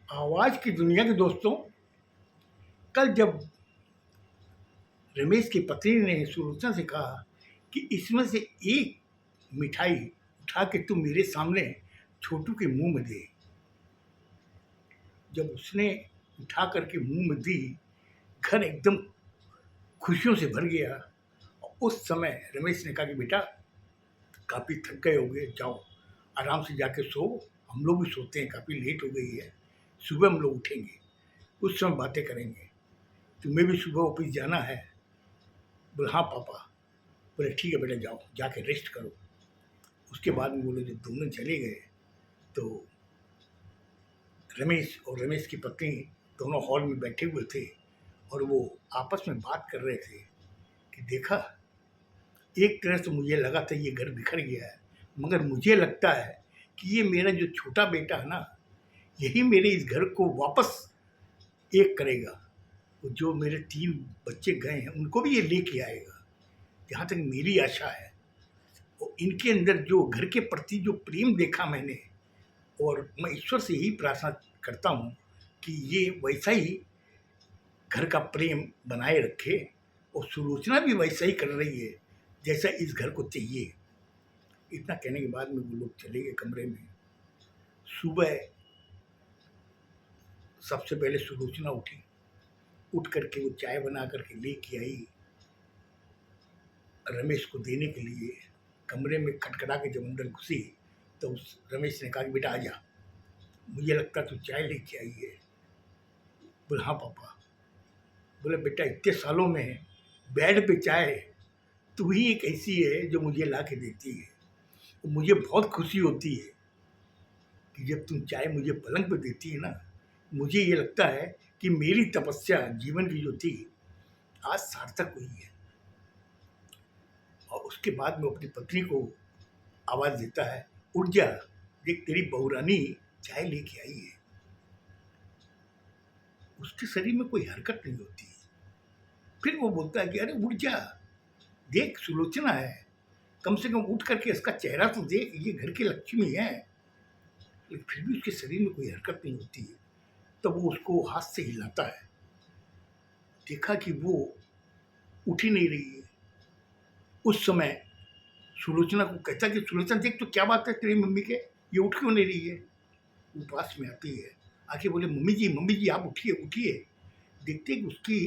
आवाज की दुनिया के दोस्तों, कल जब रमेश की पत्नी ने सुलोचना से कहा कि इसमें से एक मिठाई उठा के तुम मेरे सामने छोटू के मुंह में दे। जब उसने उठा करके मुंह में दी, घर एकदम खुशियों से भर गया। और उस समय रमेश ने कहा कि बेटा, काफ़ी थक गए होगे, जाओ आराम से जाके सो। हम लोग भी सोते हैं, काफ़ी लेट हो गई है, सुबह हम लोग उठेंगे, उस समय बातें करेंगे। तुम्हें भी सुबह ऑफिस जाना है। बोले हाँ पापा। बोले ठीक है बेटा, जाओ जाके रेस्ट करो। उसके बाद में बोले जब दोनों चले गए तो रमेश और रमेश की पत्नी दोनों हॉल में बैठे हुए थे और वो आपस में बात कर रहे थे कि देखा, एक तरह से मुझे लगा था ये घर बिखर गया है, मगर मुझे लगता है कि ये मेरा जो छोटा बेटा है ना, यही मेरे इस घर को वापस एक करेगा। वो जो मेरे 3 बच्चे गए हैं उनको भी ये लेके आएगा, जहाँ तक मेरी आशा है। और इनके अंदर जो घर के प्रति जो प्रेम देखा मैंने, और मैं ईश्वर से यही प्रार्थना करता हूँ कि ये वैसा ही घर का प्रेम बनाए रखे। और सुलोचना भी वैसा ही कर रही है जैसा इस घर को चाहिए। इतना कहने के बाद में वो लोग चले गए कमरे में। सुबह सबसे पहले सुलोचना उठी, उठ करके वो चाय बना करके लेके आई रमेश को देने के लिए। कमरे में खटखटा के जब अंदर घुसी तो उस रमेश ने कहा कि बेटा आजा, मुझे लगता तू चाय लेके आई है। बोले हाँ पापा। बोले बेटा, इतने सालों में बेड पे चाय तू ही एक ऐसी है जो मुझे ला के देती है। और मुझे बहुत खुशी होती है कि जब तुम चाय मुझे पलंग पे देती है ना, मुझे ये लगता है कि मेरी तपस्या जीवन की जो थी आज सार्थक हुई है। और उसके बाद में अपनी पत्नी को आवाज़ देता है, उठ जा, देख तेरी बहुरानी चाय लेके आई है। उसके शरीर में कोई हरकत नहीं होती। फिर वो बोलता है कि अरे उठ जा, देख सुलोचना है, कम से कम उठ करके इसका चेहरा तो देख, ये घर की लक्ष्मी है। लेकिन फिर भी उसके शरीर में कोई हरकत नहीं होती है। तब वो उसको हाथ से हिलाता है। देखा कि वो उठ ही नहीं रही है। उस समय सुलोचना को कहता कि सुलोचना देख, तो क्या बात है तेरी मम्मी के, ये उठ क्यों नहीं रही है। वो पास में आती है, आके बोले मम्मी जी आप उठिए उठिए। देखते कि उसकी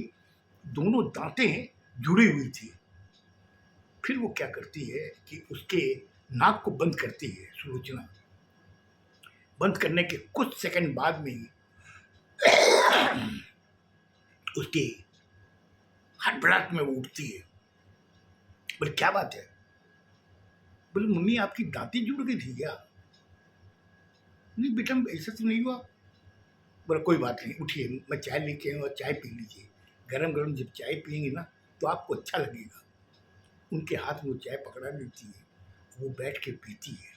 दोनों दांतें जुड़ी हुई थी। फिर वो क्या करती है कि उसके नाक को बंद करती है सुलोचना। बंद करने के कुछ सेकंड बाद में उसकी हड़बड़ाहट में वो उठती है। बोले क्या बात है। बोले मम्मी आपकी दांतें जुड़ गई थी क्या। नहीं बेटा, ऐसा तो नहीं हुआ। बोला कोई बात नहीं, उठिए, मैं चाय लेके आऊँ और चाय पी लीजिए। गरम गरम जब चाय पियेंगे ना तो आपको अच्छा लगेगा। उनके हाथ में वो चाय पकड़ा देती है, वो बैठ के पीती है।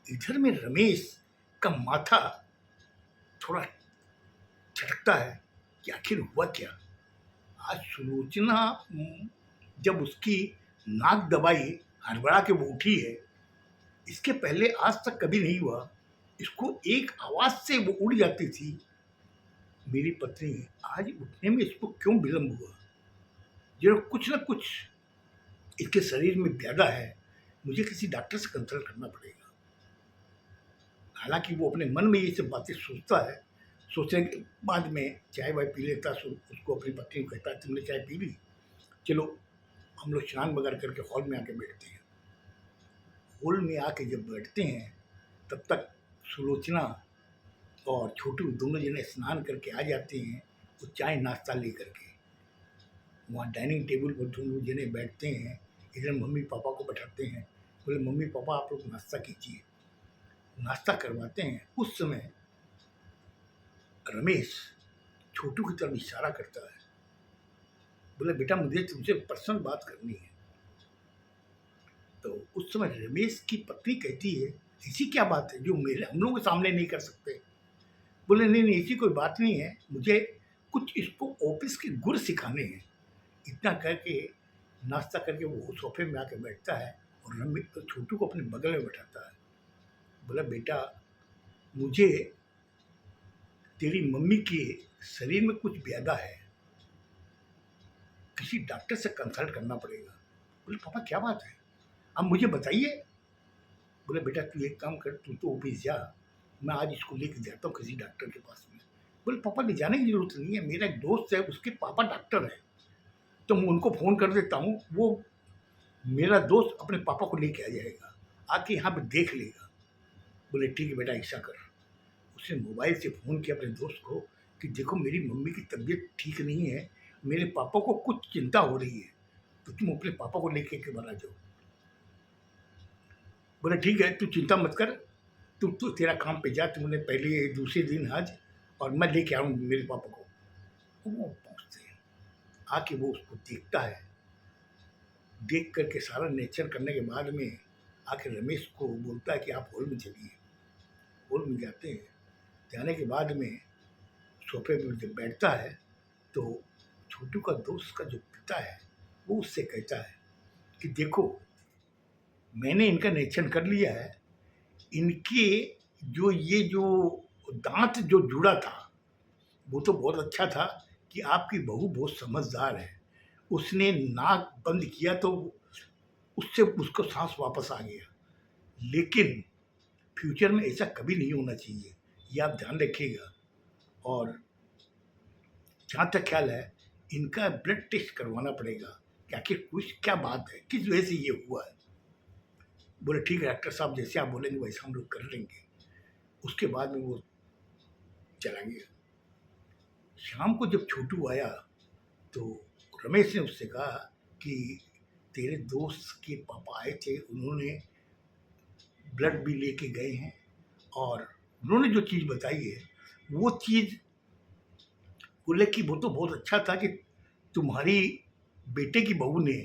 इधर में रमेश का माथा थोड़ा छटकता है कि आखिर हुआ क्या। आज सुलोचना जब उसकी नाक दबाई, हड़बड़ा के वो उठी है, इसके पहले आज तक कभी नहीं हुआ। इसको एक आवाज से वो उड़ जाती थी। मेरी पत्नी आज उठने में इसको क्यों विलम्ब हुआ। जो कुछ ना कुछ इसके शरीर में ज्यादा है, मुझे किसी डॉक्टर से कंसल्ट करना पड़ेगा। हालांकि वो अपने मन में ये सब बातें सोचता है। सोचने के बाद में चाय वाय पी लेता, उसको अपनी पत्नी को कहता तुमने चाय पी ली, चलो हम लोग स्नान वगैरह करके हॉल में आके बैठते हैं। हॉल में आके जब बैठते हैं तब तक सुलोचना और छोटू दोनों जने स्नान करके आ जाते हैं। वो चाय नाश्ता ले करके वहाँ डाइनिंग टेबल पर दोनों जने बैठते हैं। इधर मम्मी पापा को बैठाते हैं। बोले मम्मी पापा आप लोग नाश्ता कीजिए। नाश्ता करवाते हैं। उस समय रमेश छोटू की तरफ इशारा करता है। बोले बेटा, मुझे तुमसे पर्सनल बात करनी है। तो उस समय रमेश की पत्नी कहती है ऐसी क्या बात है जो मेरे हम लोग के सामने नहीं कर सकते। बोले नहीं नहीं, ऐसी कोई बात नहीं है, मुझे कुछ इसको ऑफिस के गुर सिखाने हैं। इतना कह के नाश्ता करके वो सोफे में आके बैठता है और रमेश तो छोटू को अपने बगल में बैठाता है। बोला बेटा, मुझे तेरी मम्मी के शरीर में कुछ ज्यादा है, किसी डॉक्टर से कंसल्ट करना पड़ेगा। बोले पापा क्या बात है, आप मुझे बताइए। बोले बेटा तू एक काम कर, तू तो ऑफिस जा, मैं आज इसको लेके जाता हूँ किसी डॉक्टर के पास में। बोले पापा ले जाने की जरूरत नहीं है, मेरा एक दोस्त है उसके पापा डॉक्टर है, तो मैं उनको फ़ोन कर देता हूँ, वो मेरा दोस्त अपने पापा को लेके आ जाएगा, आके यहाँ पे देख लेगा। बोले ठीक है बेटा ऐसा कर। उसने मोबाइल से फ़ोन किया अपने दोस्त को कि देखो मेरी मम्मी की तबीयत ठीक नहीं है, मेरे पापा को कुछ चिंता हो रही है, तो तुम अपने पापा को लेके के बाहर आ जाओ। बोले ठीक है तू चिंता मत कर, तू तू तेरा काम पे जा, तुमने पहले दूसरे दिन आज, और मैं लेके आऊँ मेरे पापा को। वो पहुँचते हैं, आके वो उसको देखता है, देख करके सारा नेचर करने के बाद में आके रमेश को बोलता है कि आप हॉल में चलिए। हॉल में जाते हैं, जाने के बाद में सोफे पर जब बैठता है तो छोटू का दोस्त का जो पिता है वो उससे कहता है कि देखो मैंने इनका निरीक्षण कर लिया है, इनके जो ये जो दांत जो जुड़ा था वो तो बहुत अच्छा था कि आपकी बहू बहुत समझदार है, उसने नाक बंद किया तो उससे उसको सांस वापस आ गया, लेकिन फ्यूचर में ऐसा कभी नहीं होना चाहिए, ये आप ध्यान रखिएगा। और जहाँ तक ख्याल है इनका ब्लड टेस्ट करवाना पड़ेगा कि आखिर कुछ क्या बात है, किस वजह से ये हुआ है। बोले ठीक है डॉक्टर साहब जैसे आप बोलेंगे वैसा हम लोग कर लेंगे। उसके बाद में वो चला गया। शाम को जब छोटू आया तो रमेश ने उससे कहा कि तेरे दोस्त के पापा आए थे, उन्होंने ब्लड भी लेके गए हैं, और उन्होंने जो चीज़ बताई है वो चीज़ बोले कि वो तो बहुत अच्छा था कि तुम्हारी बेटे की बहू ने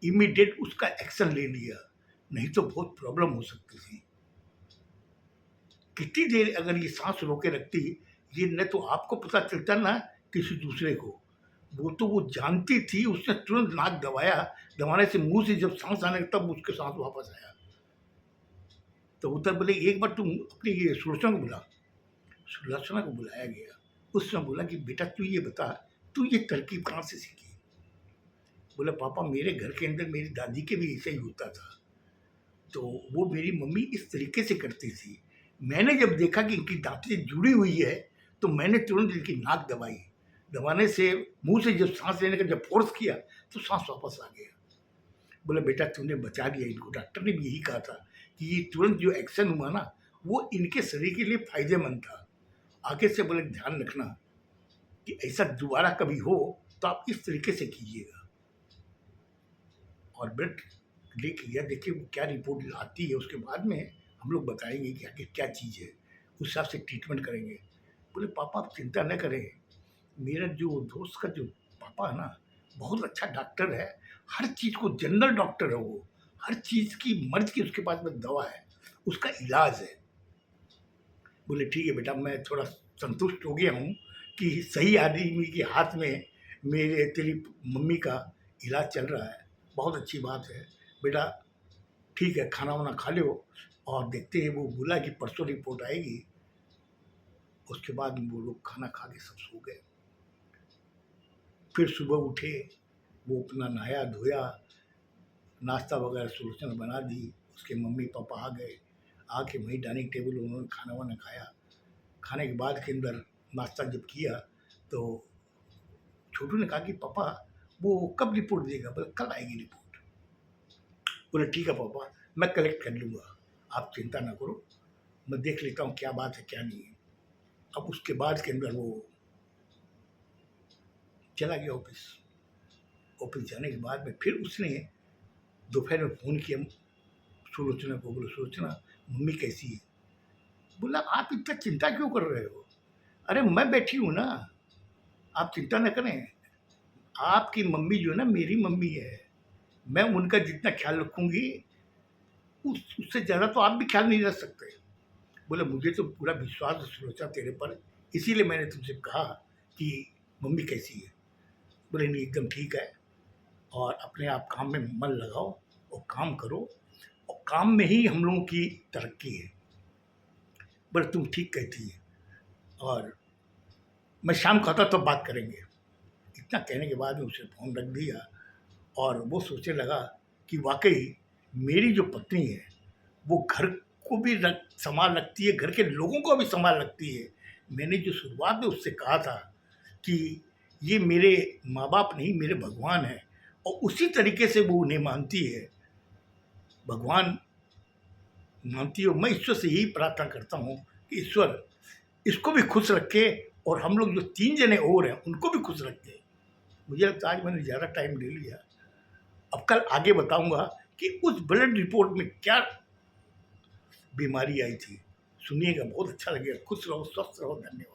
इमीडिएट उसका एक्शन ले लिया, नहीं तो बहुत प्रॉब्लम हो सकती थी। कितनी देर अगर ये सांस रोके रखती, ये न तो आपको पता चलता ना किसी दूसरे को। वो जानती थी, उसने तुरंत नाक दबाया, दबाने से मुंह से जब सांस आने तब उसके सांस वापस आया। तो उधर बोले एक बार तुम अपनी ये सुलोचना को बुला। सुलोचना को बुलाया गया। उसने बोला कि बेटा तू ये बता, तू ये तरकीब कहाँ से सीखी। बोला पापा मेरे घर के अंदर मेरी दादी के भी ऐसा ही होता था, तो वो मेरी मम्मी इस तरीके से करती थी, मैंने जब देखा कि इनकी दांतें जुड़ी हुई है तो मैंने तुरंत इनकी नाक दबाई, दबाने से मुंह से जब सांस लेने का जब फोर्स किया तो सांस वापस आ गया। बोले बेटा तूने बचा दिया इनको, डॉक्टर ने भी यही कहा था कि ये तुरंत जो एक्शन हुआ ना वो इनके शरीर के लिए फायदेमंद था। आगे से बोले ध्यान रखना कि ऐसा दोबारा कभी हो तो आप इस तरीके से कीजिएगा। और ब्लड लेके गया, देखिए वो क्या रिपोर्ट आती है, उसके बाद में हम लोग बताएंगे कि आगे क्या चीज़ है, उस हिसाब से ट्रीटमेंट करेंगे। बोले पापा आप चिंता न करें, मेरा जो दोस्त का जो पापा है ना बहुत अच्छा डॉक्टर है, हर चीज़ को जनरल डॉक्टर है वो, हर चीज़ की मर्ज की उसके पास में दवा है, उसका इलाज है। बोले ठीक है बेटा मैं थोड़ा संतुष्ट हो गया हूँ कि सही आदमी के हाथ में मेरे तेरी मम्मी का इलाज चल रहा है, बहुत अच्छी बात है बेटा। ठीक है खाना वाना खा लो, और देखते हैं वो बोला कि परसों रिपोर्ट आएगी। उसके बाद वो लोग खाना खा के सब सो गए। फिर सुबह उठे, वो अपना नहाया धोया, नाश्ता वगैरह सुलोचना बना दी, उसके मम्मी पापा आ गए, आके वहीं डाइनिंग टेबल उन्होंने खाना वाना खाया। खाने के बाद के अंदर नाश्ता जब किया तो छोटू ने कहा कि पापा वो कब रिपोर्ट देगा। बोले कल आएगी रिपोर्ट। बोले ठीक है पापा मैं कलेक्ट कर लूँगा, आप चिंता ना करो, मैं देख लेता हूँ क्या बात है क्या नहीं है। अब उसके बाद के अंदर वो चला गया ऑफिस। ऑफिस जाने के बाद में फिर उसने दोपहर में फ़ोन किया सुलोचना को। बोले सुलोचना मम्मी कैसी है। बोला आप इतना चिंता क्यों कर रहे हो, अरे मैं बैठी हूँ ना, आप चिंता न करें, आपकी मम्मी जो है ना मेरी मम्मी है, मैं उनका जितना ख्याल रखूँगी उससे ज़्यादा तो आप भी ख्याल नहीं रख सकते। बोले मुझे तो पूरा विश्वास है सुलोचना तेरे पर, इसीलिए मैंने तुमसे कहा कि मम्मी कैसी है। बोले नहीं एकदम ठीक है, और अपने आप काम में मन लगाओ और काम करो, और काम में ही हम लोगों की तरक्की है। बोले तुम ठीक कहती है। और मैं शाम को आता तो बात करेंगे। इतना कहने के बाद में उसे फ़ोन रख दिया और वो सोचने लगा कि वाक़ई मेरी जो पत्नी है, वो घर को भी सँभाल रखती है, घर के लोगों को भी सँभाल रखती है। मैंने जो शुरुआत में उससे कहा था कि ये मेरे माँ-बाप नहीं, मेरे भगवान हैं, और उसी तरीके से वो उन्हें मानती है। भगवान मानती है, और मैं ईश्वर से यही प्रार्थना करता हूँ कि ईश्वर इसको भी खुश रखे और हम लोग जो 3 जने और हैं, उनको भी खुश रखे। मुझे लगता है आज मैंने ज़्यादा टाइम ले लिया। अब कल आगे बताऊँगा कि उस ब्लड रिपोर्ट में क्या बीमारी आई थी। सुनिएगा, बहुत अच्छा लगेगा। खुश रहो, स्वस्थ रहो। धन्यवाद।